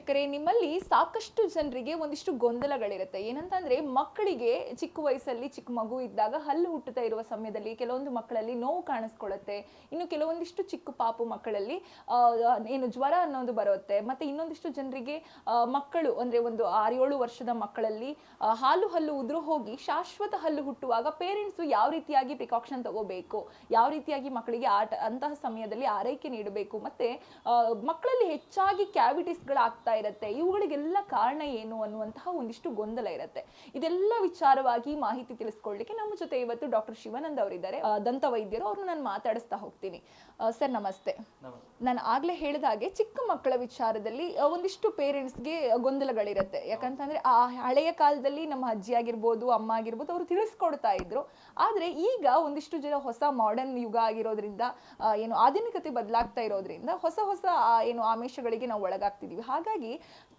ವೀಕ್ಷಕರೇ, ನಿಮ್ಮಲ್ಲಿ ಸಾಕಷ್ಟು ಜನರಿಗೆ ಒಂದಿಷ್ಟು ಗೊಂದಲಗಳಿರುತ್ತೆ. ಏನಂತಂದ್ರೆ ಮಕ್ಕಳಿಗೆ ಚಿಕ್ಕ ವಯಸ್ಸಲ್ಲಿ ಚಿಕ್ಕ ಮಗು ಇದ್ದಾಗ ಹಲ್ಲು ಹುಟ್ಟುತ್ತಾ ಇರುವ ಸಮಯದಲ್ಲಿ ಕೆಲವೊಂದು ಮಕ್ಕಳಲ್ಲಿ ನೋವು ಕಾಣಿಸ್ಕೊಳ್ಳುತ್ತೆ. ಇನ್ನು ಕೆಲವೊಂದಿಷ್ಟು ಚಿಕ್ಕ ಪಾಪು ಮಕ್ಕಳಲ್ಲಿ ಏನು ಜ್ವರ ಅನ್ನೋದು ಬರುತ್ತೆ. ಮತ್ತೆ ಇನ್ನೊಂದಿಷ್ಟು ಜನರಿಗೆ ಮಕ್ಕಳು ಅಂದ್ರೆ ಒಂದು 6-7 ವರ್ಷದ ಮಕ್ಕಳಲ್ಲಿ ಹಲ್ಲು ಉದುರು ಹೋಗಿ ಶಾಶ್ವತ ಹಲ್ಲು ಹುಟ್ಟುವಾಗ ಪೇರೆಂಟ್ಸ್ ಯಾವ ರೀತಿಯಾಗಿ ಪ್ರಿಕಾಷನ್ ತಗೋಬೇಕು, ಯಾವ ರೀತಿಯಾಗಿ ಮಕ್ಕಳಿಗೆ ಅಂತಹ ಸಮಯದಲ್ಲಿ ಆರೈಕೆ ನೀಡಬೇಕು, ಮತ್ತೆ ಮಕ್ಕಳಲ್ಲಿ ಹೆಚ್ಚಾಗಿ ಕ್ಯಾವಿಟೀಸ್ಗಳಾಗ್ತಾ ಇರುತ್ತೆ. ಇವುಗಳಿಗೆಲ್ಲ ಕಾರಣ ಏನು ಅನ್ನುವಂತಹ ಒಂದಿಷ್ಟು ಗೊಂದಲ ಇರುತ್ತೆ. ಇದೆಲ್ಲ ವಿಚಾರವಾಗಿ ಮಾಹಿತಿ ತಿಳಿಸ್ಕೊಳ್ಳಿಕ್ಕೆ ನಮ್ಮ ಜೊತೆ ಇವತ್ತು ಡಾಕ್ಟರ್ ಶಿವಾನಂದ್ ಅವರಿದ್ದಾರೆ, ದಂತ ವೈದ್ಯರು. ಅವ್ರನ್ನ ನಾನು ಮಾತಾಡಿಸ್ತಾ ಹೋಗ್ತೀನಿ. ಸರ್ ನಮಸ್ತೆ. ನಾನು ಆಗ್ಲೇ ಹೇಳಿದಾಗೆ ಚಿಕ್ಕ ಮಕ್ಕಳ ವಿಚಾರದಲ್ಲಿ ಒಂದಿಷ್ಟು ಪೇರೆಂಟ್ಸ್ಗೆ ಗೊಂದಲಗಳಿರುತ್ತೆ. ಯಾಕಂತಂದ್ರೆ ಆ ಹಳೆಯ ಕಾಲದಲ್ಲಿ ನಮ್ಮ ಅಜ್ಜಿ ಆಗಿರ್ಬೋದು, ಅಮ್ಮ ಆಗಿರ್ಬೋದು, ಅವರು ತಿಳಿಸ್ಕೊಡ್ತಾ ಇದ್ರು. ಆದ್ರೆ ಈಗ ಒಂದಿಷ್ಟು ಜನ ಹೊಸ ಮಾಡರ್ನ್ ಯುಗ ಆಗಿರೋದ್ರಿಂದ, ಏನು ಆಧುನಿಕತೆ ಬದಲಾಗ್ತಾ ಇರೋದ್ರಿಂದ ಹೊಸ ಏನು ಆಮಿಷಗಳಿಗೆ ನಾವು ಒಳಗಾಗ್ತಿದೀವಿ. ಹಾಗಾಗಿ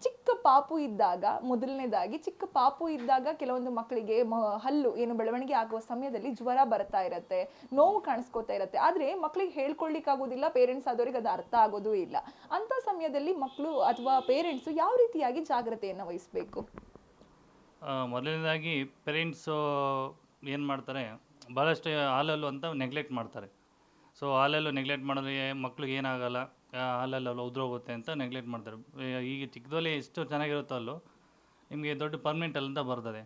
ಚಿಕ್ಕ ಪಾಪು ಇದ್ದಾಗ, ಮೊದಲನೇದಾಗಿ ಚಿಕ್ಕ ಪಾಪು ಇದ್ದಾಗ ಕೆಲವೊಂದು ಮಕ್ಕಳಿಗೆ ಹಲ್ಲು ಏನು ಬೆಳವಣಿಗೆ ಆಗುವ ಸಮಯದಲ್ಲಿ ಜ್ವರ ಬರ್ತಾ ಇರತ್ತೆ, ನೋವು ಕಾಣಿಸ್ಕೋತಾ ಇರತ್ತೆ. ಆದ್ರೆ ಮಕ್ಕಳಿಗೆ ಹೇಳ್ಕೊಳ್ಳಿಕ್ಕಾಗೋದಿಲ್ಲ, ಪೇರೆಂಟ್ಸ್ ಆದವ್ರಿಗೆ ಅದು ಅರ್ಥ ಆಗೋದು ಇಲ್ಲ. ಅಂತ ಸಮಯದಲ್ಲಿ ಮಕ್ಕಳು ಅಥವಾ ಪೇರೆಂಟ್ಸ್ ಯಾವ ರೀತಿಯಾಗಿ ಜಾಗ್ರತೆಯನ್ನು ವಹಿಸಬೇಕು? ಮೊದಲನೇದಾಗಿ ಪೇರೆಂಟ್ಸು ಏನು ಮಾಡ್ತಾರೆ, ಭಾಳಷ್ಟು ಹಾಲಲ್ಲು ಅಂತ ನೆಗ್ಲೆಕ್ಟ್ ಮಾಡ್ತಾರೆ. ಸೊ ಹಾಲಲ್ಲು ನೆಗ್ಲೆಕ್ಟ್ ಮಾಡಿದ್ರೆ ಮಕ್ಳಿಗೆ ಏನಾಗಲ್ಲ, ಹಾಲಲ್ಲೆಲ್ಲ ಉದುರೋಗುತ್ತೆ ಅಂತ ನೆಗ್ಲೆಕ್ಟ್ ಮಾಡ್ತಾರೆ. ಈಗ ಚಿಕ್ಕದಲ್ಲಿ ಎಷ್ಟು ಚೆನ್ನಾಗಿರುತ್ತೋ ಅಲ್ಲೂ ನಿಮಗೆ ದೊಡ್ಡ ಪರ್ಮನೆಂಟ್ ಹಲ್ಲು ಅಂತ ಬರ್ತದೆ.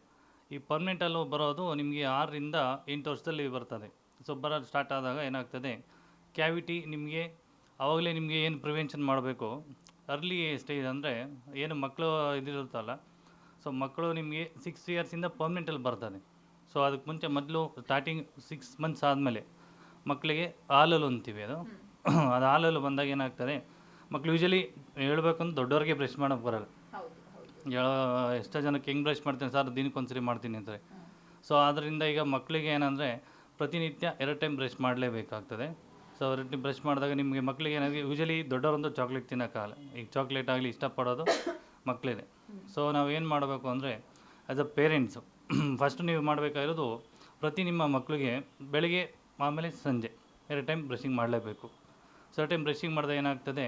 ಈ ಪರ್ಮನೆಂಟ್ ಹಲ್ಲು ಬರೋದು ನಿಮಗೆ 6ರಿಂದ 8 ವರ್ಷದಲ್ಲಿ ಬರ್ತದೆ. ಸೊ ಬರೋದು ಸ್ಟಾರ್ಟ್ ಆದಾಗ ಏನಾಗ್ತದೆ, ಕ್ಯಾವಿಟಿ ನಿಮಗೆ ಆವಾಗಲೇ ನಿಮಗೆ ಏನು ಪ್ರಿವೆನ್ಷನ್ ಮಾಡಬೇಕು, ಅರ್ಲಿ ಸ್ಟೇಜ್ ಅಂದರೆ ಏನು ಮಕ್ಕಳು ಇದಿರುತ್ತಲ್ಲ, ಸೊ ಮಕ್ಕಳು ನಿಮಗೆ 6 ಇಯರ್ಸಿಂದ ಪರ್ಮನೆಂಟ್ ಹಲ್ಲು ಬರ್ತದೆ. ಸೊ ಅದಕ್ಕೆ ಮುಂಚೆ ಮೊದಲು ಸ್ಟಾರ್ಟಿಂಗ್ 6 ಮಂತ್ಸ್ ಆದಮೇಲೆ ಮಕ್ಕಳಿಗೆ ಹಾಲಲ್ಲು ಅಂತೀವಿ. ಅದು ಹಾಲಲ್ಲು ಬಂದಾಗ ಏನಾಗ್ತದೆ, ಮಕ್ಕಳು ಯೂಶಲಿ ಹೇಳ್ಬೇಕಂದ್ರೆ ದೊಡ್ಡವ್ರಿಗೆ ಬ್ರಷ್ ಮಾಡೋಕ್ಕೆ ಬರಲ್ಲ. ಎಷ್ಟೋ ಜನಕ್ಕೆ ಹೆಂಗೆ ಬ್ರಷ್ ಮಾಡ್ತೀನಿ ಸರ್, ದಿನಕ್ಕೊಂದ್ಸರಿ ಮಾಡ್ತೀನಿ ಅಂತಾರೆ. ಸೊ ಆದ್ದರಿಂದ ಈಗ ಮಕ್ಕಳಿಗೆ ಏನಂದರೆ ಪ್ರತಿನಿತ್ಯ 2 ಟೈಮ್ ಬ್ರಷ್ ಮಾಡಲೇಬೇಕಾಗ್ತದೆ. ಸೊ 2 ಟೈಮ್ ಬ್ರಷ್ ಮಾಡಿದಾಗ ನಿಮಗೆ ಮಕ್ಕಳಿಗೆ ಏನಾಗಿ ಯೂಶಲಿ ದೊಡ್ಡವರಂತೂ ಚಾಕ್ಲೇಟ್ ತಿನ್ನೋಕ್ಕಾಗಲ್ಲ. ಈಗ ಚಾಕ್ಲೇಟ್ ಆಗಲಿ ಇಷ್ಟಪಡೋದು ಮಕ್ಕಳಿದೆ. ಸೊ ನಾವು ಏನು ಮಾಡಬೇಕು ಅಂದರೆ ಆ್ಯಸ್ ಅ ಪೇರೆಂಟ್ಸು ಫಸ್ಟು ನೀವು ಮಾಡಬೇಕಾಗಿರೋದು, ಪ್ರತಿ ನಿಮ್ಮ ಮಕ್ಕಳಿಗೆ ಬೆಳಗ್ಗೆ ಆಮೇಲೆ ಸಂಜೆ 2 ಟೈಮ್ ಬ್ರಷಿಂಗ್ ಮಾಡಲೇಬೇಕು. ಸೊ 2 ಟೈಮ್ ಬ್ರಷಿಂಗ್ ಮಾಡಿದಾಗ ಏನಾಗ್ತದೆ,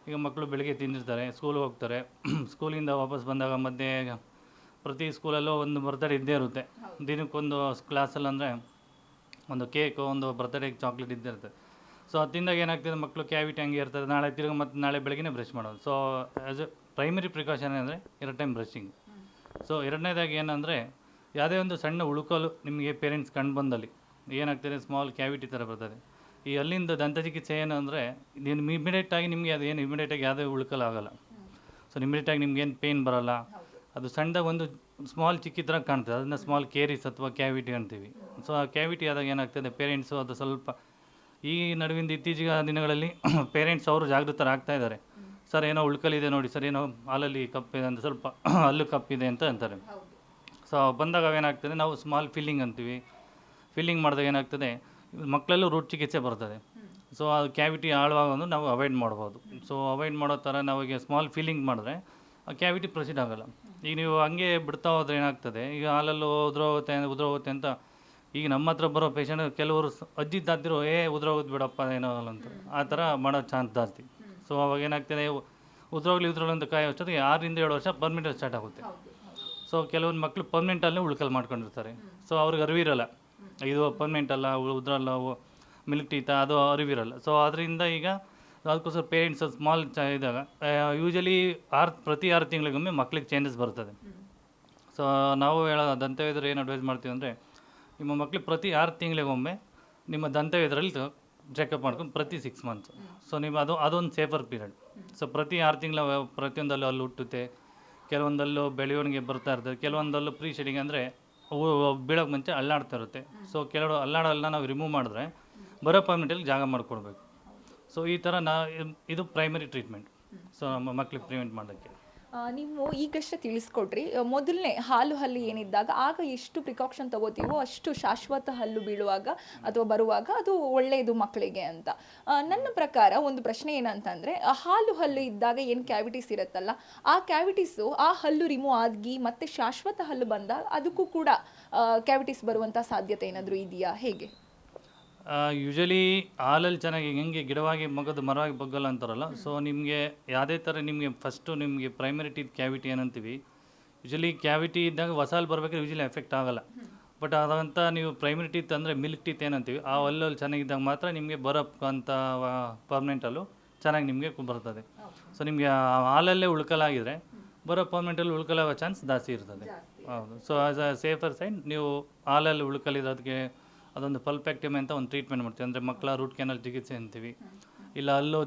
ಈಗ ಮಕ್ಕಳು ಬೆಳಗ್ಗೆ ತಿಂದಿರ್ತಾರೆ, ಸ್ಕೂಲ್ಗೆ ಹೋಗ್ತಾರೆ, ಸ್ಕೂಲಿಂದ ವಾಪಸ್ ಬಂದಾಗ ಮಧ್ಯೆ ಪ್ರತಿ ಸ್ಕೂಲಲ್ಲೂ ಒಂದು ಬರ್ತಡೇ ಇದ್ದೇ ಇರುತ್ತೆ. ದಿನಕ್ಕೊಂದು ಕ್ಲಾಸಲ್ಲಿ ಅಂದರೆ ಒಂದು ಕೇಕು, ಒಂದು ಬರ್ತ್ಡೇಗೆ ಚಾಕ್ಲೇಟ್ ಇದ್ದೇ ಇರುತ್ತೆ. ಸೊ ಅದು ತಿಂದಾಗ ಏನಾಗ್ತದೆ, ಮಕ್ಕಳು ಕ್ಯಾವಿಟಿ ಹಂಗೆ ಇರ್ತದೆ, ನಾಳೆ ತಿರುಗಿ ಮತ್ತು ನಾಳೆ ಬೆಳಗ್ಗೆ ಬ್ರಷ್ ಮಾಡೋದು. So as A primary precaution ಅಂದರೆ 2 ಟೈಮ್ ಬ್ರಷಿಂಗ್. ಸೊ ಎರಡನೇದಾಗಿ ಏನಂದರೆ, ಯಾವುದೇ ಒಂದು ಸಣ್ಣ ಉಳುಕಲು ನಿಮಗೆ ಪೇರೆಂಟ್ಸ್ ಕಂಡು ಬಂದಲ್ಲಿ ಏನಾಗ್ತದೆ, ಸ್ಮಾಲ್ ಕ್ಯಾವಿಟಿ ಥರ ಬರ್ತದೆ. ಈ ಅಲ್ಲಿಂದ ದಂತ ಚಿಕಿತ್ಸೆ ಏನು ಅಂದರೆ, ನೀನು ಇಮಿಡಿಯೇಟಾಗಿ ನಿಮಗೆ ಅದು ಏನು ಇಮಿಡಿಯೇಟಾಗಿ ಯಾವುದೇ ಉಳುಕಲು ಆಗೋಲ್ಲ. ಸೊ ಇಮಿಡಿಯೇಟಾಗಿ ನಿಮ್ಗೇನು ಪೇಯ್ನ್ ಬರೋಲ್ಲ. ಅದು ಸಣ್ಣದಾಗ ಒಂದು ಸ್ಮಾಲ್ ಚಿಕ್ಕಿ ಥರ ಕಾಣ್ತದೆ, ಅದನ್ನು ಸ್ಮಾಲ್ ಕೇರಿಸ್ ಅಥವಾ ಕ್ಯಾವಿಟಿ ಅಂತೀವಿ. ಸೊ ಆ ಕ್ಯಾವಿಟಿ ಆದಾಗ ಏನಾಗ್ತದೆ, ಪೇರೆಂಟ್ಸು ಅದು ಸ್ವಲ್ಪ ಈ ನಡುವಿಂದ ಇತ್ತೀಚಿನ ದಿನಗಳಲ್ಲಿ ಪೇರೆಂಟ್ಸ್ ಅವರು ಜಾಗೃತರಾಗ್ತಾ ಇದ್ದಾರೆ. ಸರ್ ಏನೋ ಉಳ್ಕಲಿದೆ ನೋಡಿ ಸರ್, ಏನೋ ಹಾಲಲ್ಲಿ ಕಪ್ಪಿದೆ ಅಂತ, ಸ್ವಲ್ಪ ಹಲ್ಲು ಕಪ್ಪಿದೆ ಅಂತ ಅಂತಾರೆ. ಸೊ ಬಂದಾಗ ಅವೇನಾಗ್ತದೆ, ನಾವು ಸ್ಮಾಲ್ ಫಿಲ್ಲಿಂಗ್ ಅಂತೀವಿ. ಫಿಲ್ಲಿಂಗ್ ಮಾಡಿದಾಗ ಏನಾಗ್ತದೆ, ಮಕ್ಕಳಲ್ಲೂ ರೂಟ್ ಚಿಕಿತ್ಸೆ ಬರ್ತದೆ. ಸೊ ಅದು ಕ್ಯಾವಿಟಿ ಆಳವಾಗೋದು ನಾವು ಅವಾಯ್ಡ್ ಮಾಡ್ಬೋದು. ಸೊ ಅವಾಯ್ಡ್ ಮಾಡೋ ಥರ ನಾವೀಗ ಸ್ಮಾಲ್ ಫಿಲ್ಲಿಂಗ್ ಮಾಡಿದ್ರೆ ಆ ಕ್ಯಾವಿಟಿ ಪ್ರೊಸೀಡ್ ಆಗೋಲ್ಲ. ಈಗ ನೀವು ಹಂಗೆ ಬಿಡ್ತಾ ಹೋದ್ರೆ ಏನಾಗ್ತದೆ, ಈಗ ಹಾಲಲ್ಲೂ ಉದುರೋಗುತ್ತೆ ಅಂತ ಈಗ ನಮ್ಮ ಹತ್ರ ಬರೋ ಪೇಷಂಟ್ ಕೆಲವರು ಅಜ್ಜಿ ತಾತಿರು ಉದುರೋಗೋದು ಬಿಡಪ್ಪ ಏನೋ ಅಂತ ಆ ಥರ ಮಾಡೋ ಚಾನ್ಸ್ ಜಾಸ್ತಿ. ಸೊ ಅವಾಗ ಏನಾಗ್ತದೆ, ಉದುರೋಗ್ಲಿ ಅಂತ ಕಾಯೋ ಅಷ್ಟೊತ್ತಿಗೆ 6ರಿಂದ 7 ವರ್ಷ ಪರ್ಮನೆಂಟ್ ಸ್ಟಾರ್ಟ್ ಆಗುತ್ತೆ. ಸೊ ಕೆಲವೊಂದು ಮಕ್ಕಳು ಪರ್ಮನೆಂಟಲ್ಲೇ ಉಳ್ಕಲ್ ಮಾಡ್ಕೊಂಡಿರ್ತಾರೆ. ಸೊ ಅವ್ರಿಗೆ ಅರಿವಿರಲ್ಲ, ಇದು ಪರ್ಮನೆಂಟ್ ಅಲ್ಲ, ಉದ್ರಲ್ಲ, ಮಿಲ್ಕ್ ಟೀತ, ಅದು ಅರಿವಿರಲ್ಲ. ಸೊ ಅದರಿಂದ ಈಗ ಅದಕ್ಕೋಸ್ಕರ ಪೇರೆಂಟ್ಸ್ ಸ್ಮಾಲ್ ಇದ್ದಾಗ ಯೂಶಲಿ ಪ್ರತಿ 6 ತಿಂಗಳಿಗೊಮ್ಮೆ ಮಕ್ಳಿಗೆ ಚೇಂಜಸ್ ಬರ್ತದೆ. ಸೊ ನಾವು ದಂತವೈದ್ಯರು ಏನು ಅಡ್ವೈಸ್ ಮಾಡ್ತೀವಿ ಅಂದರೆ, ನಿಮ್ಮ ಮಕ್ಳಿಗೆ ಪ್ರತಿ 6 ತಿಂಗಳಿಗೊಮ್ಮೆ ನಿಮ್ಮ ದಂತವೈದ್ಯರಲ್ಲಿ ಚೆಕಪ್ ಮಾಡ್ಕೊಂಡು ಪ್ರತಿ 6 ಮಂತ್ಸ್. ಸೊ ನೀವು ಅದೊಂದು ಸೇಫರ್ ಪೀರಿಯಡ್. ಸೊ ಪ್ರತಿ 6 ತಿಂಗಳ ಪ್ರತಿಯೊಂದಲ್ಲೂ ಅಲ್ಲಿ ಹುಟ್ಟುತ್ತೆ, ಕೆಲವೊಂದಲ್ಲೂ ಬೆಳವಣಿಗೆ ಬರ್ತಾ ಇರ್ತದೆ, ಕೆಲವೊಂದಲ್ಲೂ ಪ್ರೀ ಶೆಡಿಂಗ್ ಅಂದರೆ ಬೀಳೋಕ್ಕೆ ಮುಂಚೆ ಅಲ್ಲಾಡ್ತಾ ಇರುತ್ತೆ. ಸೊ ಕೆಲವು ಅಲ್ಲಾಡೋಲ್ಲ ನಾವು ರಿಮೂವ್ ಮಾಡಿದ್ರೆ ಬರೋ ಪರ್ಮಿಟಲ್ಲಿ ಜಾಗ ಮಾಡಿಕೊಡ್ಬೇಕು. ಸೊ ಈ ಥರ ಇದು ಪ್ರೈಮರಿ ಟ್ರೀಟ್ಮೆಂಟ್. ಸೊ ನಮ್ಮ ಮಕ್ಕಳಿಗೆ ಪ್ರಿವೆಂಟ್ ಮಾಡೋಕ್ಕೆ ನೀವು ಈಗಷ್ಟೇ ತಿಳಿಸ್ಕೊಟ್ರಿ, ಮೊದಲನೇ ಹಲ್ಲು ಏನಿದ್ದಾಗ ಆಗ ಎಷ್ಟು ಪ್ರಿಕಾಷನ್ ತಗೋತೀವೋ ಅಷ್ಟು ಶಾಶ್ವತ ಹಲ್ಲು ಬೀಳುವಾಗ ಅಥವಾ ಬರುವಾಗ ಅದು ಒಳ್ಳೆಯದು ಮಕ್ಕಳಿಗೆ ಅಂತ. ನನ್ನ ಪ್ರಕಾರ ಒಂದು ಪ್ರಶ್ನೆ ಏನಂತಂದರೆ, ಹಲ್ಲು ಇದ್ದಾಗ ಏನು ಕ್ಯಾವಿಟೀಸ್ ಇರುತ್ತಲ್ಲ, ಆ ಕ್ಯಾವಿಟೀಸು ಆ ಹಲ್ಲು ರಿಮೂವ್ ಆಗಿ ಮತ್ತೆ ಶಾಶ್ವತ ಹಲ್ಲು ಬಂದಾಗ ಅದಕ್ಕೂ ಕೂಡ ಕ್ಯಾವಿಟೀಸ್ ಬರುವಂಥ ಸಾಧ್ಯತೆ ಏನಾದರೂ ಇದೆಯಾ, ಹೇಗೆ? ಯೂಶಲಿ ಹಾಲಲ್ಲಿ ಚೆನ್ನಾಗಿ ಹೆಂಗೆ ಗಿಡವಾಗಿ ಮಗದು ಮರವಾಗಿ ಬಗ್ಗಲ್ಲ ಅಂತಾರಲ್ಲ, ಸೊ ನಿಮಗೆ ಯಾವುದೇ ಥರ ನಿಮಗೆ ಫಸ್ಟು ನಿಮಗೆ ಪ್ರೈಮರಿ ಟೀತ್ ಕ್ಯಾವಿಟಿ ಏನಂತೀವಿ, ಯೂಶಲಿ ಕ್ಯಾವಿಟಿ ಇದ್ದಾಗ ಹೊಸಾಲ್ ಬರಬೇಕಾದ್ರೆ ಯೂಶಲಿ ಎಫೆಕ್ಟ್ ಆಗಲ್ಲ. ಬಟ್ ಅದಂತ ನೀವು ಪ್ರೈಮರಿ ಟೀತ್ ಅಂದರೆ ಮಿಲ್ಕ್ ಟೀತ್ ಏನಂತೀವಿ, ಆ ಹಲ್ಲಲ್ಲಿ ಚೆನ್ನಾಗಿದ್ದಾಗ ಮಾತ್ರ ನಿಮಗೆ ಬರೋ ಅಂತ ಪರ್ಮನೆಂಟಲ್ಲೂ ಚೆನ್ನಾಗಿ ನಿಮಗೆ ಬರ್ತದೆ. ಸೊ ನಿಮಗೆ ಹಾಲಲ್ಲೇ ಉಳ್ಕಲಾಗಿದ್ರೆ ಬರೋ ಪರ್ಮನೆಂಟಲ್ಲಿ ಉಳ್ಕೊಳ್ಳೋ ಚಾನ್ಸ್ ಜಾಸ್ತಿ ಇರ್ತದೆ. ಹೌದು. So as a safer side ನೀವು ಹಾಲಲ್ಲಿ ಉಳ್ಕಲಿರೋದಕ್ಕೆ ಅದೊಂದು ಪಲ್ಪೆಕ್ಟಮಿ ಅಂತ ಒಂದು ಟ್ರೀಟ್ಮೆಂಟ್ ಮಾಡ್ತೀವಿ. ಅಂದರೆ ಮಕ್ಕಳ ರೂಟ್ ಕೆನಲ್ ಚಿಕಿತ್ಸೆ ಅಂತೀವಿ. ಇಲ್ಲ ಅಲ್ಲೂ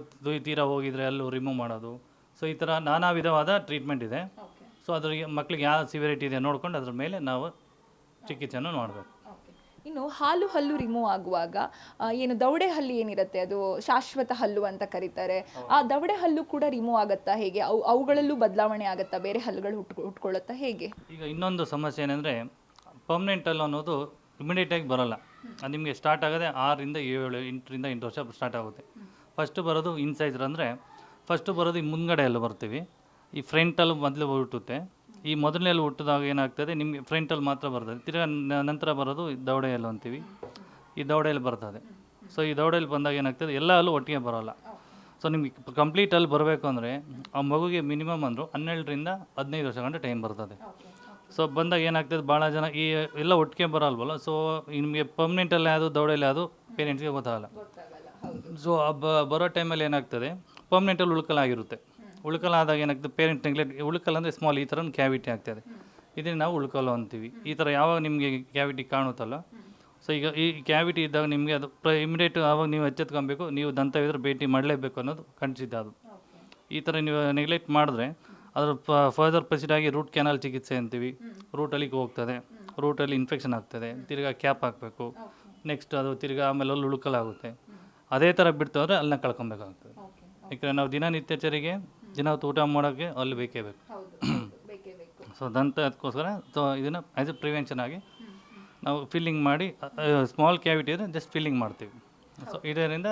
ತೀರಾ ಹೋಗಿದರೆ ಅಲ್ಲೂ ರಿಮೂವ್ ಮಾಡೋದು. ಸೊ ಈ ಥರ ನಾನಾ ವಿಧವಾದ ಟ್ರೀಟ್ಮೆಂಟ್ ಇದೆ. ಸೊ ಅದ್ರಿಗೆ ಮಕ್ಕಳಿಗೆ ಯಾವ ಸಿವಿಯರಿಟಿ ಇದೆ ನೋಡ್ಕೊಂಡು ಅದ್ರ ಮೇಲೆ ನಾವು ಚಿಕಿತ್ಸೆಯನ್ನು ಮಾಡಬೇಕು. ಇನ್ನು ಹಾಲು ಹಲ್ಲು ರಿಮೂವ್ ಆಗುವಾಗ ಏನು ದವಡೆ ಹಲ್ಲು ಏನಿರುತ್ತೆ ಅದು ಶಾಶ್ವತ ಹಲ್ಲು ಅಂತ ಕರೀತಾರೆ. ಆ ದವಡೆ ಹಲ್ಲು ಕೂಡ ರಿಮೂವ್ ಆಗುತ್ತಾ ಹೇಗೆ? ಅವುಗಳಲ್ಲೂ ಬದಲಾವಣೆ ಆಗುತ್ತಾ? ಬೇರೆ ಹಲ್ಲುಗಳು ಹುಟ್ಕೊಳ್ಳುತ್ತಾ ಹೇಗೆ? ಈಗ ಇನ್ನೊಂದು ಸಮಸ್ಯೆ ಏನಂದರೆ ಪರ್ಮನೆಂಟ್ ಹಲ್ಲು ಅನ್ನೋದು ಇಮಿಡಿಯೇಟಾಗಿ ಬರೋಲ್ಲ. ಅದು ನಿಮಗೆ ಸ್ಟಾರ್ಟ್ ಆಗೋದೆ 6ರಿಂದ 8 ವರ್ಷ ಸ್ಟಾರ್ಟ್ ಆಗುತ್ತೆ. ಫಸ್ಟು ಬರೋದು ಇನ್ಸೈಜರ್, ಅಂದರೆ ಫಸ್ಟು ಬರೋದು ಈ ಮುಂದ್ಗಡೆ ಎಲ್ಲ ಬರ್ತೀವಿ. ಈ ಫ್ರಂಟಲ್ಲಿ ಮೊದಲು ಹುಟ್ಟುತ್ತೆ. ಈ ಮೊದಲನೇಲಿ ಹುಟ್ಟಿದಾಗ ಏನಾಗ್ತದೆ, ನಿಮಗೆ ಫ್ರಂಟಲ್ಲಿ ಮಾತ್ರ ಬರ್ತದೆ. ತಿರ್ಗಾ ನಂತರ ಬರೋದು ದವಡೆಯಲ್ಲು ಅಂತೀವಿ. ಈ ದವಡೆಯಲ್ಲಿ ಬರ್ತದೆ. ಸೊ ಈ ದವಡೆಯಲ್ಲಿ ಬಂದಾಗ ಏನಾಗ್ತದೆ, ಎಲ್ಲ ಹಲ್ಲು ಒಟ್ಟಿಗೆ ಬರೋಲ್ಲ. ಸೊ ನಿಮಗೆ ಕಂಪ್ಲೀಟ್ ಅಲ್ಲಿ ಬರಬೇಕು ಅಂದರೆ ಆ ಮಗುಗೆ ಮಿನಿಮಮ್ ಅಂದರೂ 12ರಿಂದ 15 ವರ್ಷ ಗಂಟೆ ಟೈಮ್ ಬರ್ತದೆ. ಸೊ ಬಂದಾಗ ಏನಾಗ್ತದೆ, ಭಾಳ ಜನ ಈ ಎಲ್ಲ ಒಟ್ಟಿಗೆ ಬರಲ್ವಲ್ಲ. ಸೊ ನಿಮಗೆ ಪರ್ಮನೆಂಟಲ್ಲಿ ಯಾವುದು ದವಡೆಯಲ್ಲಿ ಯಾವುದು ಪೇರೆಂಟ್ಸ್ಗೆ ಗೊತ್ತಾಗಲ್ಲ. ಸೊ ಬರೋ ಟೈಮಲ್ಲಿ ಏನಾಗ್ತದೆ, ಪರ್ಮನೆಂಟಲ್ಲಿ ಉಳ್ಕಲಾಗಿರುತ್ತೆ. ಉಳ್ಕಲಾದಾಗ ಏನಾಗ್ತದೆ, ಪೇರೆಂಟ್ ನೆಗ್ಲೆಕ್ಟ್. ಉಳ್ಕಲ್ ಅಂದರೆ ಸ್ಮಾಲ್, ಈ ಥರ ಕ್ಯಾವಿಟಿ ಆಗ್ತದೆ. ಇದನ್ನು ನಾವು ಉಳ್ಕಲ್ಲು ಅಂತೀವಿ. ಈ ಥರ ಯಾವಾಗ ನಿಮಗೆ ಕ್ಯಾವಿಟಿ ಕಾಣುತ್ತಲ್ಲ, ಸೊ ಈಗ ಈ ಕ್ಯಾವಿಟಿ ಇದ್ದಾಗ ನಿಮಗೆ ಅದು ಇಮಿಡಿಯೇಟ್ ಆವಾಗ ನೀವು ಎಚ್ಚೆತ್ಕೊಬೇಕು, ನೀವು ದಂತವಿದ್ರೆ ಭೇಟಿ ಮಾಡಲೇಬೇಕು ಅನ್ನೋದು ಖಂಡಿತ. ಅದು ಈ ಥರ ನೀವು ನೆಗ್ಲೆಕ್ಟ್ ಮಾಡಿದ್ರೆ ಅದ್ರ ಫರ್ದರ್ ಪ್ರೊಸೀಡ್ ಆಗಿ ರೂಟ್ ಕೆನಾಲ್ ಚಿಕಿತ್ಸೆ ಅಂತೀವಿ. ರೂಟಲ್ಲಿಗೆ ಹೋಗ್ತದೆ, ರೂಟಲ್ಲಿ ಇನ್ಫೆಕ್ಷನ್ ಆಗ್ತದೆ, ತಿರ್ಗಾ ಕ್ಯಾಪ್ ಹಾಕಬೇಕು. ನೆಕ್ಸ್ಟ್ ಅದು ತಿರ್ಗಾ ಆಮೇಲೆ ಅಲ್ಲಿ ಉಳ್ಕಲಾಗುತ್ತೆ. ಅದೇ ಥರ ಬಿಡ್ತು ಅಂದರೆ ಅಲ್ಲನ್ನ ಕಳ್ಕೊಬೇಕಾಗ್ತದೆ. ಯಾಕಂದರೆ ನಾವು ದಿನನಿತ್ಯಚರಿಗೆ ದಿನ ಊಟ ಮಾಡೋಕ್ಕೆ ಅಲ್ಲಿ ಬೇಕೇ ಬೇಕು. ಸೊ ದಂತ ಅದಕ್ಕೋಸ್ಕರ ಸೊ ಇದನ್ನು ಆ್ಯಸ್ ಎ ಪ್ರಿವೆನ್ಷನ್ ಆಗಿ ನಾವು ಫಿಲ್ಲಿಂಗ್ ಮಾಡಿ, ಸ್ಮಾಲ್ ಕ್ಯಾವಿಟಿ ಇದ್ದರೆ ಜಸ್ಟ್ ಫಿಲ್ಲಿಂಗ್ ಮಾಡ್ತೀವಿ. ಸೊ ಇದರಿಂದ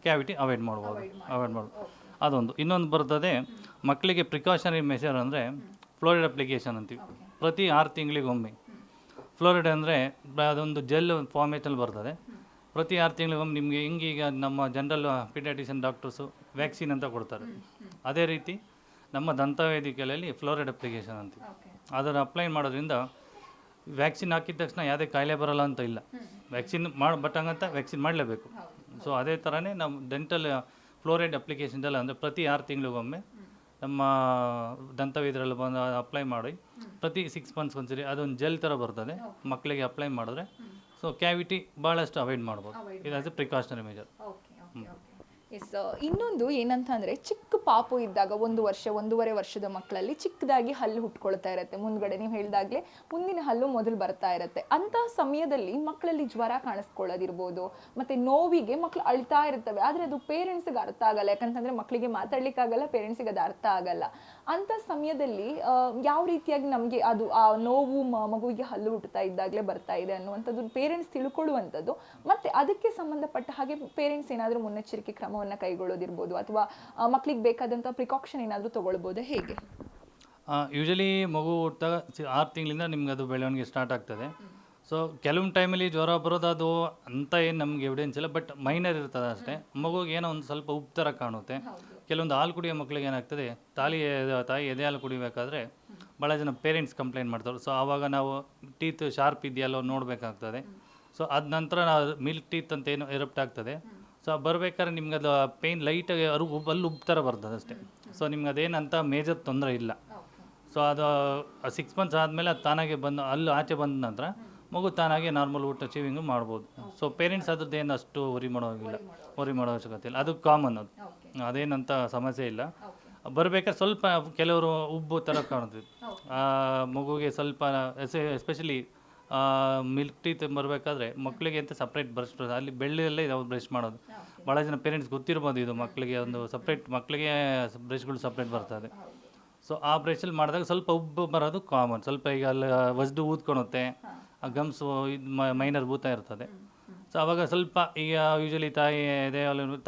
ಕ್ಯಾವಿಟಿ ಅವಾಯ್ಡ್ ಮಾಡ್ಬೋದು. ಅದೊಂದು. ಇನ್ನೊಂದು ಬರ್ತದೆ ಮಕ್ಕಳಿಗೆ ಪ್ರಿಕಾಷನರಿ ಮೆಷರ್, ಅಂದರೆ ಫ್ಲೋರಿಡ್ ಅಪ್ಲಿಕೇಶನ್ ಅಂತೀವಿ. ಪ್ರತಿ 6 ತಿಂಗಳಿಗೊಮ್ಮೆ ಫ್ಲೋರಿಡ್ ಅಂದರೆ ಅದೊಂದು ಜೆಲ್ ಫಾರ್ಮೇಟಲ್ಲಿ ಬರ್ತದೆ. ಪ್ರತಿ 6 ತಿಂಗಳಿಗೊಮ್ಮೆ ನಿಮಗೆ ಹಿಂಗೀಗ ನಮ್ಮ ಜನರಲ್ ಪೀಡಿಯಾಟ್ರಿಷಿಯನ್ ಡಾಕ್ಟರ್ಸು ವ್ಯಾಕ್ಸಿನ್ ಅಂತ ಕೊಡ್ತಾರೆ. ಅದೇ ರೀತಿ ನಮ್ಮ ದಂತವೈದ್ಯಕೀಯದಲ್ಲಿ ಫ್ಲೋರಿಡ್ ಅಪ್ಲಿಕೇಶನ್ ಅಂತೀವಿ. ಅದನ್ನು ಅಪ್ಲೈ ಮಾಡೋದ್ರಿಂದ ವ್ಯಾಕ್ಸಿನ್ ಹಾಕಿದ ತಕ್ಷಣ ಯಾವುದೇ ಕಾಯಿಲೆ ಬರೋಲ್ಲ ಅಂತ ಇಲ್ಲ. ವ್ಯಾಕ್ಸಿನ್ ಬಟ್ ಹಂಗಂತ ವ್ಯಾಕ್ಸಿನ್ ಮಾಡಲೇಬೇಕು. ಸೊ ಅದೇ ಥರನೇ ನಮ್ಮ ಡೆಂಟಲ್ ಫ್ಲೋರೈಡ್ ಅಪ್ಲಿಕೇಶನ್ದಲ್ಲ, ಅಂದರೆ ಪ್ರತಿ 6 ತಿಂಗಳಿಗೊಮ್ಮೆ ನಮ್ಮ ದಂತವೈದ್ಯರಲ್ಲಿ ಬಂದು ಅಪ್ಲೈ ಮಾಡಿ ಪ್ರತಿ 6 ಮಂತ್ಸ್ ಒಂದ್ಸರಿ ಅದೊಂದು ಜೆಲ್ ಥರ ಬರ್ತದೆ, ಮಕ್ಕಳಿಗೆ ಅಪ್ಲೈ ಮಾಡಿದ್ರೆ ಸೊ ಕ್ಯಾವಿಟಿ ಭಾಳಷ್ಟು ಅವಾಯ್ಡ್ ಮಾಡ್ಬೋದು. ಇದು as a precautionary measure. Yes. ಇನ್ನೊಂದು ಏನಂತ ಅಂದರೆ, ಚಿಕ್ಕ ಪಾಪು ಇದ್ದಾಗ 1 ವರ್ಷ 1.5 ವರ್ಷದ ಮಕ್ಕಳಲ್ಲಿ ಚಿಕ್ಕದಾಗಿ ಹಲ್ಲು ಹುಟ್ಕೊಳ್ತಾ ಇರುತ್ತೆ ಮುಂದ್ಗಡೆ. ನೀವು ಹೇಳಿದಾಗಲೇ ಮುಂದಿನ ಹಲ್ಲು ಮೊದಲು ಬರ್ತಾ ಇರುತ್ತೆ. ಅಂತಹ ಸಮಯದಲ್ಲಿ ಮಕ್ಕಳಲ್ಲಿ ಜ್ವರ ಕಾಣಿಸ್ಕೊಳ್ಳೋದಿರ್ಬೋದು, ಮತ್ತು ನೋವಿಗೆ ಮಕ್ಕಳು ಅಳ್ತಾ ಇರ್ತವೆ. ಆದರೆ ಅದು ಪೇರೆಂಟ್ಸಿಗೆ ಅರ್ಥ ಆಗಲ್ಲ. ಯಾಕಂತಂದರೆ ಮಕ್ಕಳಿಗೆ ಮಾತಾಡ್ಲಿಕ್ಕಾಗಲ್ಲ, ಪೇರೆಂಟ್ಸಿಗೆ ಅದು ಅರ್ಥ ಆಗಲ್ಲ. ಅಂಥ ಸಮಯದಲ್ಲಿ ಯಾವ ರೀತಿಯಾಗಿ ನಮಗೆ ಅದು ಆ ನೋವು ಮಗುವಿಗೆ ಹಲ್ಲು ಹುಟ್ಟುತ್ತಾ ಇದ್ದಾಗಲೇ ಬರ್ತಾ ಇದೆ ಅನ್ನುವಂಥದ್ದು ಪೇರೆಂಟ್ಸ್ ತಿಳ್ಕೊಳ್ಳುವಂಥದ್ದು, ಮತ್ತು ಅದಕ್ಕೆ ಸಂಬಂಧಪಟ್ಟ ಹಾಗೆ ಪೇರೆಂಟ್ಸ್ ಏನಾದರೂ ಮುನ್ನೆಚ್ಚರಿಕೆ ಕ್ರಮವನ್ನು ಕೈಗೊಳ್ಳೋದಿರ್ಬೋದು, ಅಥವಾ ಮಕ್ಕಳಿಗೆ ಬೇಕಾದಂಥ ಪ್ರಿಕಾಕ್ಷನ್ ಏನಾದರೂ ತೊಗೊಳ್ಬೋದಾ, ಹೇಗೆ? ಯೂಶಲಿ ಮಗು ಹುಟ್ಟಿದಾಗ 6 ತಿಂಗಳಿಂದ ನಿಮ್ಗೆ ಅದು ಬೆಳವಣಿಗೆ ಸ್ಟಾರ್ಟ್ ಆಗ್ತದೆ. ಸೊ ಕೆಲವೊಂದು ಟೈಮಲ್ಲಿ ಜ್ವರ ಬರೋದು ಅದು ಅಂತ ಏನು ನಮ್ಗೆ ಎವಿಡೆನ್ಸ್ ಇಲ್ಲ, ಬಟ್ ಮೈನರ್ ಇರ್ತದೆ ಅಷ್ಟೇ. ಮಗುಗೆ ಏನೋ ಒಂದು ಸ್ವಲ್ಪ ಉಪ್ಪು ಥರ ಕಾಣುತ್ತೆ. ಕೆಲವೊಂದು ಹಾಲು ಕುಡಿಯೋ ಮಕ್ಕಳಿಗೆ ಏನಾಗ್ತದೆ, ತಾಯಿ ಎದೆ ಹಾಲು ಕುಡಿಬೇಕಾದ್ರೆ ಭಾಳ ಜನ ಪೇರೆಂಟ್ಸ್ ಕಂಪ್ಲೇಂಟ್ ಮಾಡ್ತಾರೆ. ಸೊ ಆವಾಗ ನಾವು ಟೀತ್ ಶಾರ್ಪ್ ಇದೆಯಲ್ಲೋ ನೋಡಬೇಕಾಗ್ತದೆ. ಸೊ ಅದ ನಂತರ ನಾವು ಮಿಲ್ಕ್ ಟೀತ್ ಅಂತ ಏನು ಎರಪ್ಟ್ ಆಗ್ತದೆ. ಸೊ ಬರ್ಬೇಕಾದ್ರೆ ನಿಮ್ಗೆ ಅದು ಪೇಯ್ನ್ ಲೈಟಾಗಿ ಅಲ್ಲಿ ಉಬ್ಬು ಥರ ಬರ್ತದೆ ಅಷ್ಟೇ. ಸೊ ನಿಮ್ಗೆ ಅದೇನಂತ ಮೇಜರ್ ತೊಂದರೆ ಇಲ್ಲ. ಸೊ ಅದು 6 ಮಂತ್ಸ್ ಆದಮೇಲೆ ಅದು ತಾನಾಗೆ ಬಂದು ಅಲ್ಲೂ ಆಚೆ ಬಂದ ನಂತರ ಮಗು ತಾನಾಗೆ ನಾರ್ಮಲ್ ಊಟ ಚೀವಿಂಗು ಮಾಡ್ಬೋದು. ಸೊ ಪೇರೆಂಟ್ಸ್ ಅದ್ರದ್ದು ಏನು ಅಷ್ಟು ವರಿ ಮಾಡೋ ಅವಶ್ಯಕತೆ ಇಲ್ಲ. ಅದು ಕಾಮನ್, ಅದೇನಂತ ಸಮಸ್ಯೆ ಇಲ್ಲ. ಬರಬೇಕಾದ್ರೆ ಸ್ವಲ್ಪ ಕೆಲವರು ಉಬ್ಬು ಥರ ಕಾಣುತ್ತೆ ಮಗುವಿಗೆ. ಸ್ವಲ್ಪ ಎಸ್ಪೆಷಲಿ ಮಿಲ್ಕ್ ಟೀತ್ ಬರಬೇಕಾದ್ರೆ ಮಕ್ಕಳಿಗೆ ಅಂತ ಸಪ್ರೇಟ್ ಬ್ರಷ್, ಅಲ್ಲಿ ಬೆಳ್ಳಿಯಲ್ಲೇ ನಾವು ಬ್ರಷ್ ಮಾಡೋದು. ಭಾಳ ಜನ ಪೇರೆಂಟ್ಸ್ ಗೊತ್ತಿರ್ಬೋದು, ಇದು ಮಕ್ಕಳಿಗೆ ಒಂದು ಸಪ್ರೇಟ್, ಮಕ್ಕಳಿಗೆ ಬ್ರಷ್ಗಳು ಸಪ್ರೇಟ್ ಬರ್ತದೆ. ಸೊ ಆ ಬ್ರಷಲ್ಲಿ ಮಾಡಿದಾಗ ಸ್ವಲ್ಪ ಉಬ್ಬು ಬರೋದು ಕಾಮನ್. ಸ್ವಲ್ಪ ಈಗ ಅಲ್ಲಿ ವಸ್ದು ಊದ್ಕೊಳುತ್ತೆ, ಆ ಗಮ್ಸು ಇದು ಮೈನರ್ ಭೂತ ಇರ್ತದೆ. ಸೊ ಆವಾಗ ಸ್ವಲ್ಪ ಈಗ ಯೂಶಲಿ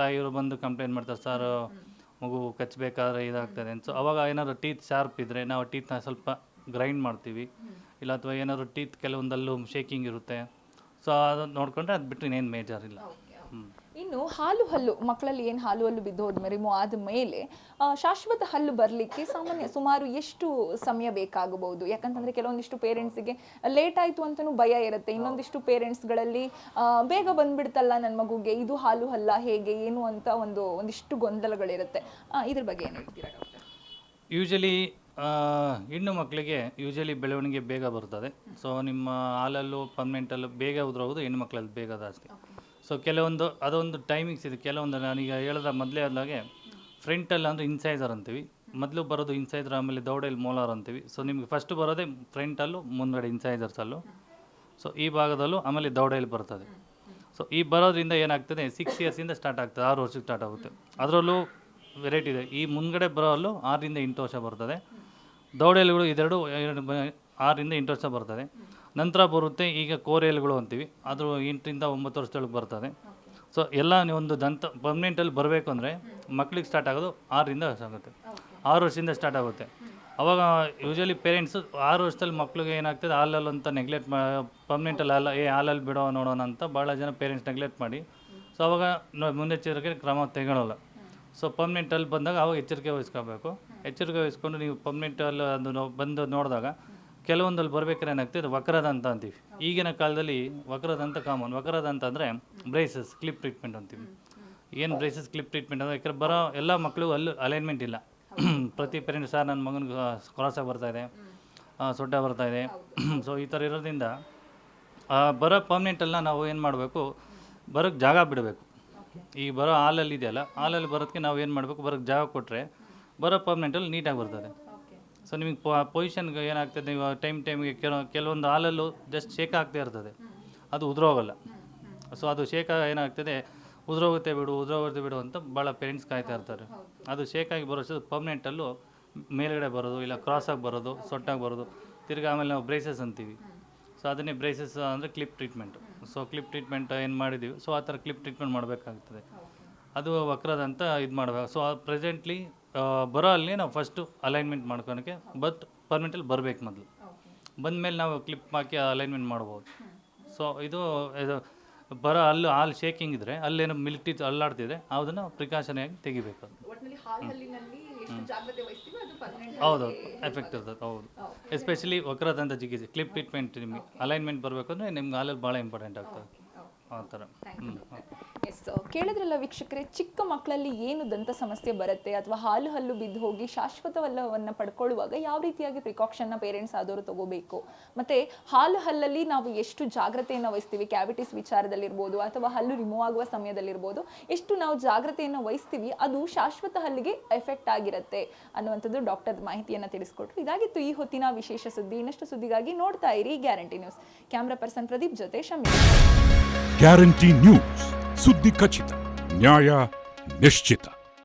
ತಾಯಿಯವರು ಬಂದು ಕಂಪ್ಲೇಂಟ್ ಮಾಡ್ತಾರೆ, ಸರ್ ಮಗು ಕಚ್ಚಬೇಕಾದ್ರೆ ಇದಾಗ್ತದೆ ಅಂತ. ಸೊ ಅವಾಗ ಏನಾದ್ರು ಟೀತ್ ಶಾರ್ಪ್ ಇದ್ದರೆ ನಾವು ಟೀತ್ನ ಸ್ವಲ್ಪ ಗ್ರೈಂಡ್ ಮಾಡ್ತೀವಿ. ಇಲ್ಲ ಅಥವಾ ಏನಾದ್ರು ಟೀತ್ ಕೆಲವೊಂದಲ್ಲೂ ಶೇಕಿಂಗ್ ಇರುತ್ತೆ. ಸೊ ಅದನ್ನು ನೋಡಿಕೊಂಡ್ರೆ ಅದು ಬಿಟ್ಟರೆ ಇನ್ನೇನು ಮೇಜರ್ ಇಲ್ಲ. ಇನ್ನು ಹಲ್ಲು ಮಕ್ಕಳಲ್ಲಿ ಏನು ಹಲ್ಲು ಬಿದ್ದು ಹೋದ್ಮೇಲೆ ರಿಮೂವ್ ಆದಮೇಲೆ ಶಾಶ್ವತ ಹಲ್ಲು ಬರಲಿಕ್ಕೆ ಸುಮಾರು ಎಷ್ಟು ಸಮಯ ಬೇಕಾಗಬಹುದು? ಯಾಕಂತಂದ್ರೆ ಕೆಲವೊಂದಿಷ್ಟು ಪೇರೆಂಟ್ಸಿಗೆ ಲೇಟ್ ಆಯಿತು ಅಂತಲೂ ಭಯ ಇರುತ್ತೆ, ಇನ್ನೊಂದಿಷ್ಟು ಪೇರೆಂಟ್ಸ್ಗಳಲ್ಲಿ ಬೇಗ ಬಂದ್ಬಿಡ್ತಲ್ಲ ನನ್ನ ಮಗುಗೆ, ಇದು ಹಲ್ಲ ಹೇಗೆ ಏನು ಅಂತ ಒಂದಿಷ್ಟು ಗೊಂದಲಗಳಿರುತ್ತೆ. ಇದ್ರ ಬಗ್ಗೆ ಏನು ಹೇಳ್ತೀರಾ ಡಾಕ್ಟರ್? ಯೂಶಲಿ ಹೆಣ್ಣು ಮಕ್ಕಳಿಗೆ ಯೂಶಲಿ ಬೆಳವಣಿಗೆ ಬೇಗ ಬರ್ತದೆ. ಸೊ ನಿಮ್ಮ ಹಾಲಲ್ಲೂ ಪರ್ಮನೆಂಟಲ್ಲೂ ಬೇಗ ಉದುರೋಗೋದು ಹೆಣ್ಣು ಮಕ್ಕಳಲ್ಲಿ ಬೇಗ ಜಾಸ್ತಿ. ಸೊ ಕೆಲವೊಂದು ಅದೊಂದು ಟೈಮಿಂಗ್ಸ್ ಇದೆ. ಕೆಲವೊಂದು ನಾನೀಗ ಹೇಳಿದ ಮೊದಲೇ ಆದಾಗೆ ಫ್ರಂಟಲ್ಲಿ ಅಂದರೆ ಇನ್ಸೈಸರ್ ಅಂತೀವಿ, ಮೊದಲು ಬರೋದು ಇನ್ಸೈಸರ್, ಆಮೇಲೆ ದೌಡೆಯಲ್ಲಿ ಮೋಲಾರ್ ಅಂತೀವಿ. ಸೊ ನಿಮಗೆ ಫಸ್ಟ್ ಬರೋದೇ ಫ್ರಂಟಲ್ಲೂ, ಮುಂದ್ಗಡೆ ಇನ್ಸೈಸರ್ಸಲ್ಲೂ, ಸೊ ಈ ಭಾಗದಲ್ಲೂ, ಆಮೇಲೆ ದೌಡೆಯಲ್ಲಿ ಬರ್ತದೆ. ಸೊ ಈ ಬರೋದ್ರಿಂದ ಏನಾಗ್ತದೆ, 6 ಇಯರ್ಸಿಂದ ಸ್ಟಾರ್ಟ್ ಆಗ್ತದೆ, 6 ವರ್ಷಕ್ಕೆ ಸ್ಟಾರ್ಟ್ ಆಗುತ್ತೆ. ಅದರಲ್ಲೂ ವೆರೈಟಿ ಇದೆ. ಈ ಮುಂದ್ಗಡೆ ಬರೋಲ್ಲೂ 6ರಿಂದ 8 ವರ್ಷ ಬರ್ತದೆ, ದೌಡೆಯಲ್ಗಳು ಇದೆರಡು 6ರಿಂದ 8 ವರ್ಷ ಬರ್ತದೆ. ನಂತರ ಬರುತ್ತೆ ಈಗ ಕೋರೆಯಲ್ಗಳು ಅಂತೀವಿ, ಅದು 8ರಿಂದ 9 ವರ್ಷದೊಳಗೆ ಬರ್ತದೆ. ಸೊ ಎಲ್ಲ ಒಂದು ದಂತ ಪರ್ಮನೆಂಟಲ್ಲಿ ಬರಬೇಕು ಅಂದರೆ ಮಕ್ಳಿಗೆ ಸ್ಟಾರ್ಟ್ ಆಗೋದು 6ರಿಂದ ಆಗುತ್ತೆ, 6 ವರ್ಷದಿಂದ ಸ್ಟಾರ್ಟ್ ಆಗುತ್ತೆ. ಅವಾಗ ಯೂಶಲಿ ಪೇರೆಂಟ್ಸು 6 ವರ್ಷದಲ್ಲಿ ಮಕ್ಳಿಗೆ ಏನಾಗ್ತದೆ ಹಾಲಲ್ಲಿ ಅಂತ ನೆಗ್ಲೆಕ್ಟ್ ಪರ್ಮನೆಂಟಲ್ಲಿ ಹಾಲಲ್ಲಿ ಬಿಡೋ ನೋಡೋಣ ಅಂತ ಭಾಳ ಜನ ಪೇರೆಂಟ್ಸ್ ನೆಗ್ಲೆಕ್ಟ್ ಮಾಡಿ, ಸೊ ಅವಾಗ ಮುನ್ನೆಚ್ಚರಿಕೆ ಕ್ರಮ ತೆಗೊಳ್ಳೋಲ್ಲ. ಸೊ ಪರ್ಮನೆಂಟಲ್ಲಿ ಬಂದಾಗ ಅವಾಗ ಎಚ್ಚರಿಕೆ ವಹಿಸ್ಕೋಬೇಕು. ಎಚ್ಚರಿಕೆ ವಹಿಸ್ಕೊಂಡು ನೀವು ಪರ್ಮನೆಂಟಲ್ಲಿ ಅದು ಬಂದು ನೋಡಿದಾಗ ಕೆಲವೊಂದಲ್ಲಿ ಬರ್ಬೇಕಾದ್ರೆ ಏನಾಗ್ತದೆ ವಕ್ರದಂತ ಅಂತೀವಿ. ಈಗಿನ ಕಾಲದಲ್ಲಿ ವಕ್ರದಂತ ಕಾಮನ್. ವಕ್ರದಂತ ಅಂದರೆ ಬ್ರೇಸಸ್ ಕ್ಲಿಪ್ ಟ್ರೀಟ್ಮೆಂಟ್ ಅಂತೀವಿ. ಏನು ಬ್ರೇಸಸ್ ಕ್ಲಿಪ್ ಟ್ರೀಟ್ಮೆಂಟ್ ಅಂದರೆ ಯಾಕಂದ್ರೆ ಬರೋ ಎಲ್ಲ ಮಕ್ಕಳು ಅಲ್ಲೂ ಅಲೈನ್ಮೆಂಟ್ ಇಲ್ಲ. ಪ್ರತಿ ಪೇರೆಂಟ್ ಸರ್ ನನ್ನ ಮಗನಿಗೆ ಕ್ರಾಸಾಗಿ ಬರ್ತಾಯಿದೆ, ಸೊಡ್ಡ ಬರ್ತಾಯಿದೆ. ಸೊ ಈ ಥರ ಇರೋದ್ರಿಂದ ಬರೋ ಪರ್ಮನೆಂಟಲ್ಲ ನಾವು ಏನು ಮಾಡಬೇಕು, ಬರೋಕ್ಕೆ ಜಾಗ ಬಿಡಬೇಕು. ಈಗ ಬರೋ ಹಾಲಲ್ಲಿ ಇದೆಯಲ್ಲ, ಹಾಲಲ್ಲಿ ಬರೋದಕ್ಕೆ ನಾವು ಏನು ಮಾಡಬೇಕು, ಬರೋಕ್ಕೆ ಜಾಗ ಕೊಟ್ಟರೆ ಬರೋ ಪರ್ಮನೆಂಟಲ್ಲಿ ನೀಟಾಗಿ ಬರ್ತದೆ. ಸೊ ನಿಮಗೆ ಪೊಸಿಷನ್ಗೆ ಏನಾಗ್ತದೆ, ನೀವು ಟೈಮಿಗೆ ಕೆಲವೊಂದು ಹಾಲಲ್ಲೂ ಜಸ್ಟ್ ಶೇಕ ಆಗ್ತಾ ಇರ್ತದೆ, ಅದು ಉದುರೋಗಲ್ಲ. ಸೊ ಅದು ಶೇಕ ಏನಾಗ್ತದೆ, ಉದುರೋಗುತ್ತೆ ಬಿಡು ಅಂತ ಭಾಳ ಪೇರೆಂಟ್ಸ್ ಕಾಯ್ತಾ ಇರ್ತಾರೆ. ಅದು ಶೇಕಾಗಿ ಬರೋಷ್ಟು ಪರ್ಮನೆಂಟಲ್ಲೂ ಮೇಲ್ಗಡೆ ಬರೋದು, ಇಲ್ಲ ಕ್ರಾಸಾಗಿ ಬರೋದು, ಸೊಟ್ಟಾಗಿ ಬರೋದು. ತಿರ್ಗಿ ಆಮೇಲೆ ನಾವು ಬ್ರೇಸಸ್ ಅಂತೀವಿ. ಸೊ ಅದನ್ನೇ ಬ್ರೇಸಸ್ ಅಂದರೆ clip treatment. So clip treatment ಏನು ಮಾಡಿದ್ದೀವಿ, ಸೊ ಆ ಥರ ಕ್ಲಿಪ್ ಟ್ರೀಟ್ಮೆಂಟ್ ಮಾಡಬೇಕಾಗ್ತದೆ. ಅದು ವಕ್ರದಂತ ಇದು ಮಾಡಬೇಕು. ಸೊ ಪ್ರೆಸೆಂಟ್ಲಿ ಬರೋ ಅಲ್ಲಿ ನಾವು ಫಸ್ಟು ಅಲೈನ್ಮೆಂಟ್ ಮಾಡ್ಕೊಳಕ್ಕೆ ಪರ್ಮನೆಂಟಲ್ಲಿ ಬರಬೇಕು. ಮೊದಲು ಬಂದಮೇಲೆ ನಾವು ಕ್ಲಿಪ್ ಹಾಕಿ ಅಲೈನ್ಮೆಂಟ್ ಮಾಡ್ಬೋದು. ಸೊ ಇದು ಬರೋ ಹಾಲು ಶೇಕಿಂಗ್ ಇದ್ದರೆ, ಅಲ್ಲೇನೋ ಮಿಲ್ಟಿ ಅಲ್ಲಾಡ್ತಿದ್ರೆ ಅದನ್ನು ಪ್ರಿಕಾಷನಾಗಿ ತೆಗಿಬೇಕು. ಹೌದು, ಎಫೆಕ್ಟ್ ಇರ್ತದೆ. ಹೌದು, ಎಸ್ಪೆಷಲಿ ವಕ್ರದಂತ ಚಿಕಿತ್ಸೆ ಕ್ಲಿಪ್ ಟ್ರೀಟ್ಮೆಂಟ್ ನಿಮಗೆ ಅಲೈನ್ಮೆಂಟ್ ಬರಬೇಕಂದ್ರೆ ನಿಮ್ಗೆ ಹಾಲಲ್ಲಿ ಭಾಳ ಇಂಪಾರ್ಟೆಂಟ್ ಆಗ್ತದೆ. ಆ ಥರ. ಎಸ್, ಕೇಳಿದ್ರಲ್ಲ ವೀಕ್ಷಕರೇ, ಚಿಕ್ಕ ಮಕ್ಕಳಲ್ಲಿ ಏನು ದಂತ ಸಮಸ್ಯೆ ಬರುತ್ತೆ ಅಥವಾ ಹಲ್ಲು ಬಿದ್ದು ಹೋಗಿ ಶಾಶ್ವತವಲ್ಲವನ್ನು ಪಡ್ಕೊಳ್ಳುವಾಗ ಯಾವ ರೀತಿಯಾಗಿ ಪ್ರಿಕಾಷನ್ನ ಪೇರೆಂಟ್ಸ್ ಆದವರು ತಗೋಬೇಕು, ಮತ್ತು ಹಲ್ಲಲ್ಲಿ ನಾವು ಎಷ್ಟು ಜಾಗ್ರತೆಯನ್ನು ವಹಿಸ್ತೀವಿ, ಕ್ಯಾವಿಟೀಸ್ ವಿಚಾರದಲ್ಲಿರ್ಬೋದು ಅಥವಾ ಹಲ್ಲು ರಿಮೂವ್ ಆಗುವ ಸಮಯದಲ್ಲಿರ್ಬೋದು, ಎಷ್ಟು ನಾವು ಜಾಗ್ರತೆಯನ್ನು ವಹಿಸ್ತೀವಿ, ಅದು ಶಾಶ್ವತ ಹಲ್ಲಿಗೆ ಎಫೆಕ್ಟ್ ಆಗಿರುತ್ತೆ ಅನ್ನುವಂಥದ್ದು ಡಾಕ್ಟರ್ ಮಾಹಿತಿಯನ್ನು ತಿಳಿಸ್ಕೊಟ್ರು. ಇದಾಗಿತ್ತು ಈ ಹೊತ್ತಿನ ವಿಶೇಷ ಸುದ್ದಿ. ಇನ್ನಷ್ಟು ಸುದ್ದಿಗಾಗಿ ನೋಡ್ತಾ ಇರಿ guarantee news. Camera person Pradeep ಜೊತೆ ಶಮಿ. ಗ್ಯಾರಂಟಿ ನ್ಯೂಸ್, ಸುದ್ದಿ ಖಚಿತ, ನ್ಯಾಯ ನಿಶ್ಚಿತ.